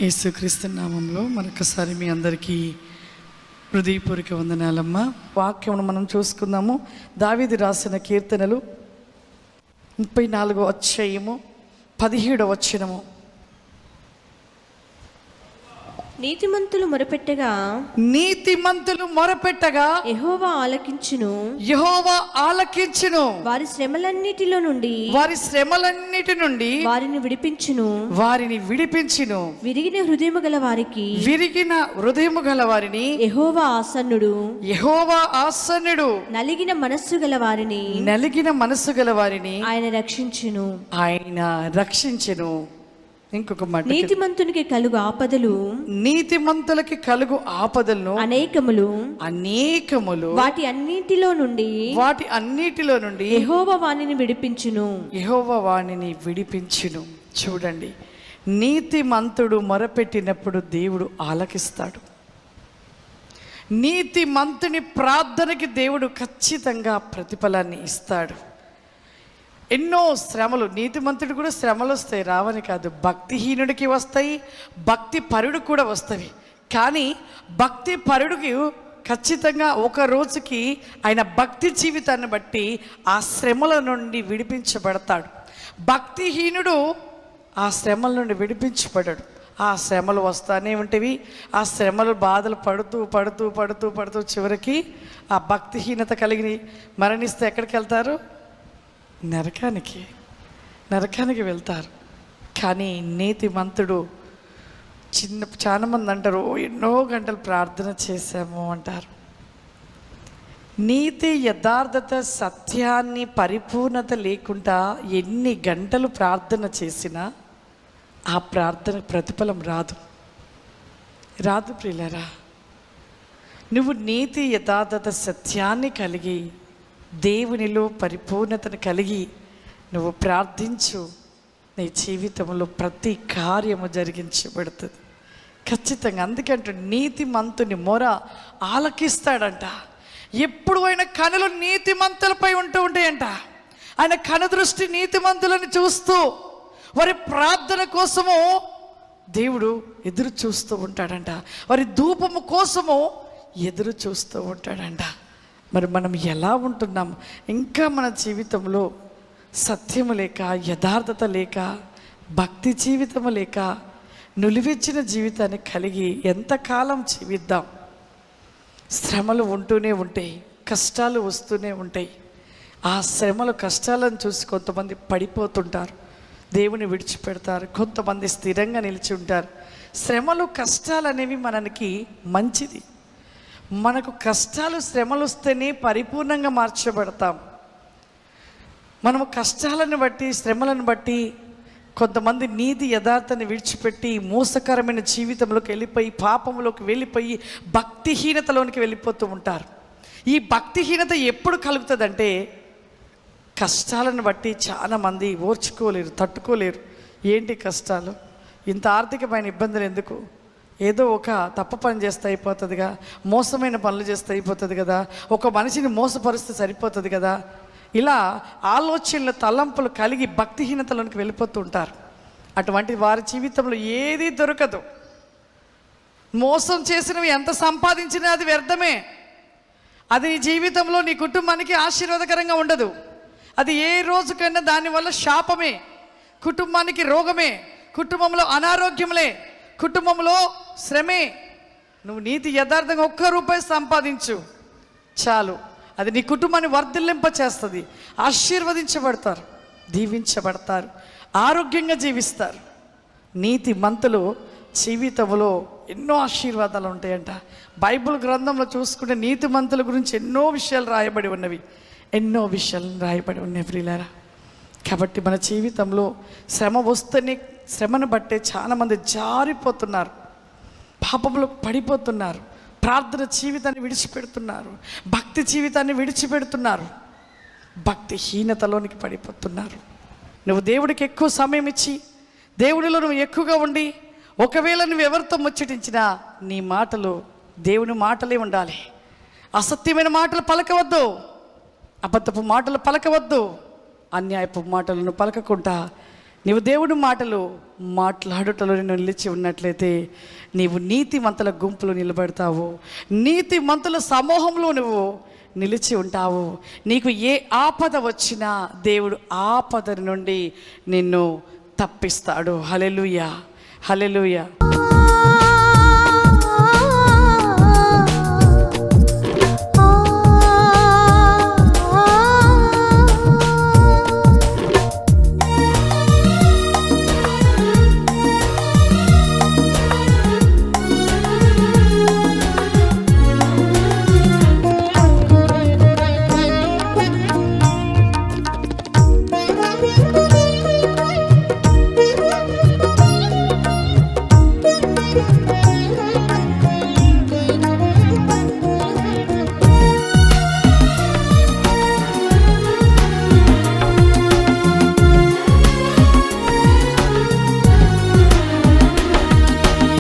యేసుక్రీస్తు నామంలో మరొకసారి మీ అందరికీ హృదయపూర్వక వందనాలమ్మ. వాక్యమును మనం చూసుకుందాము. దావీదు రాసిన కీర్తనలు 34వ అధ్యాయము 17వ వచనము. నీతిమంతులు మొరపెట్టగా యెహోవా ఆలకించును. వారి శ్రమలన్నిటి నుండి వారిని విడిపించును. విరిగిన హృదయము గల వారిని యెహోవా ఆసన్నుడు. నలిగిన మనస్సు గల వారిని ఆయన రక్షించును. ఇంకొక మాట, నీతిమంతులకి కలుగు ఆపదలను అనేకములు వాటి అన్నిటిలో నుండి యెహోవా వానిని విడిపించును. చూడండి, నీతిమంతుడు మొరపెట్టినప్పుడు దేవుడు ఆలకిస్తాడు. నీతిమంతుని ప్రార్థనకి దేవుడు ఖచ్చితంగా ప్రతిఫలాన్ని ఇస్తాడు. ఎన్నో శ్రమలు, నీతిమంతుడు కూడా శ్రమలు వస్తాయి, రావని కాదు. భక్తిహీనుడికి వస్తాయి, భక్తి పరుడు కూడా వస్తాయి. కానీ భక్తి పరుడికి ఖచ్చితంగా ఒక రోజుకి ఆయన భక్తి జీవితాన్ని బట్టి ఆ శ్రమల నుండి విడిపించబడతాడు. భక్తిహీనుడు ఆ శ్రమల నుండి విడిపించబడాడు. ఆ శ్రమలు వస్తానే ఉంటవి. ఆ శ్రమలు బాధలు పడుతూ చివరికి ఆ భక్తిహీనత కలిగి మరణిస్తే ఎక్కడికి వెళ్తారు? నరకానికి వెళ్తారు. కానీ నీతిమంతుడు చాలా మంది అంటారు, ఎన్నో గంటలు ప్రార్థన చేశాము అంటారు. నీతి, యథార్థత, సత్యాన్ని పరిపూర్ణత లేకుండా ఎన్ని గంటలు ప్రార్థన చేసినా ఆ ప్రార్థన ప్రతిఫలం రాదు ప్రియులారా. నువ్వు నీతి, యథార్థత, సత్యాన్ని కలిగి దేవునిలో పరిపూర్ణతను కలిగి నువ్వు ప్రార్థించు, నీ జీవితంలో ప్రతి కార్యము జరిగించబడుతుంది ఖచ్చితంగా. అందుకంటే నీతిమంతుని మొర ఆలకిస్తాడంట. ఎప్పుడు ఆయన కనులు నీతిమంతులపై ఉంటూ ఉంటాయంట. ఆయన కనుదృష్టి నీతిమంతులను చూస్తూ వారి ప్రార్థన కోసము దేవుడు ఎదురు చూస్తూ ఉంటాడంట. వారి ధూపము కోసము ఎదురు చూస్తూ ఉంటాడంట. మరి మనం ఎలా ఉంటున్నాం? ఇంకా మన జీవితంలో సత్యము లేక, యథార్థత లేక, భక్తి జీవితము లేక, నులివెచ్చిన జీవితాన్ని కలిగి ఎంతకాలం జీవిద్దాం? శ్రమలు ఉంటూనే ఉంటాయి, కష్టాలు వస్తూనే ఉంటాయి. ఆ శ్రమలు, కష్టాలను చూసి కొంతమంది పడిపోతుంటారు, దేవుని విడిచిపెడతారు. కొంతమంది స్థిరంగా నిలిచి ఉంటారు. శ్రమలు, కష్టాలు అనేవి మనకి మంచిది. మనకు కష్టాలు, శ్రమలు వస్తేనే పరిపూర్ణంగా మార్చబడతాం. మనము కష్టాలను బట్టి, శ్రమలను బట్టి కొంతమంది నీతి, యథార్థాన్ని విడిచిపెట్టి మోసకరమైన జీవితంలోకి వెళ్ళిపోయి, పాపంలోకి వెళ్ళిపోయి, భక్తిహీనతలోనికి వెళ్ళిపోతూ ఉంటారు. ఈ భక్తిహీనత ఎప్పుడు కలుగుతుందంటే కష్టాలను బట్టి చాలామంది ఓర్చుకోలేరు, తట్టుకోలేరు. ఏంటి కష్టాలు? ఇంత ఆర్థికమైన ఇబ్బందులు ఎందుకు? ఏదో ఒక తప్పు పని చేస్తే అయిపోతుందిగా, మోసమైన పనులు చేస్తే అయిపోతుంది కదా, ఒక మనిషిని మోసపరిస్తే సరిపోతుంది కదా, ఇలా ఆలోచనలు, తలంపులు కలిగి భక్తిహీనతలోనికి వెళ్ళిపోతూ ఉంటారు. అటువంటి వారి జీవితంలో ఏది దొరకదు. మోసం చేసినవి ఎంత సంపాదించినా అది వ్యర్థమే. అది నీ జీవితంలో, నీ కుటుంబానికి ఆశీర్వాదకరంగా ఉండదు. అది ఏ రోజుకైనా దానివల్ల శాపమే, కుటుంబానికి రోగమే, కుటుంబంలో అనారోగ్యంలే, కుటుంబంలో శ్రమే. నువ్వు నీతి, యథార్థంగా ₹1 సంపాదించు చాలు, అది నీ కుటుంబాన్ని వర్ధిల్లింప చేస్తుంది. ఆశీర్వదించబడతారు, దీవించబడతారు, ఆరోగ్యంగా జీవిస్తారు. నీతి మంతులు జీవితంలో ఎన్నో ఆశీర్వాదాలు ఉంటాయంట. బైబిల్ గ్రంథంలో చూసుకుంటే నీతి మంతుల గురించి ఎన్నో విషయాలు రాయబడి ఉన్నవి ప్రియులారా. కాబట్టి మన జీవితంలో శ్రమ వస్తేనే, శ్రమను బట్టే చాలామంది జారిపోతున్నారు, పాపంలో పడిపోతున్నారు, ప్రార్థన జీవితాన్ని విడిచిపెడుతున్నారు, భక్తి జీవితాన్ని విడిచిపెడుతున్నారు, భక్తిహీనతలోనికి పడిపోతున్నారు. నువ్వు దేవుడికి ఎక్కువ సమయం ఇచ్చి, దేవుడిలో నువ్వు ఎక్కువగా ఉండి, ఒకవేళ నువ్వు ఎవరితో ముచ్చటించినా నీ మాటలు దేవుని మాటలే ఉండాలి. అసత్యమైన మాటలు పలకవద్దు, అబద్ధపు మాటలు పలకవద్దు, అన్యాయపు మాటలను పలకకుండా నీవు దేవుడి మాటలు మాట్లాడుటలో నేను నిలిచి ఉన్నట్లయితే నీవు నీతిమంతుల గుంపులో నిలబడతావు, నీతిమంతుల సమూహంలో నువ్వు నిలిచి ఉంటావు. నీకు ఏ ఆపద వచ్చినా దేవుడు ఆపద నుండి నిన్ను తప్పిస్తాడు. హల్లెలూయా, హల్లెలూయా.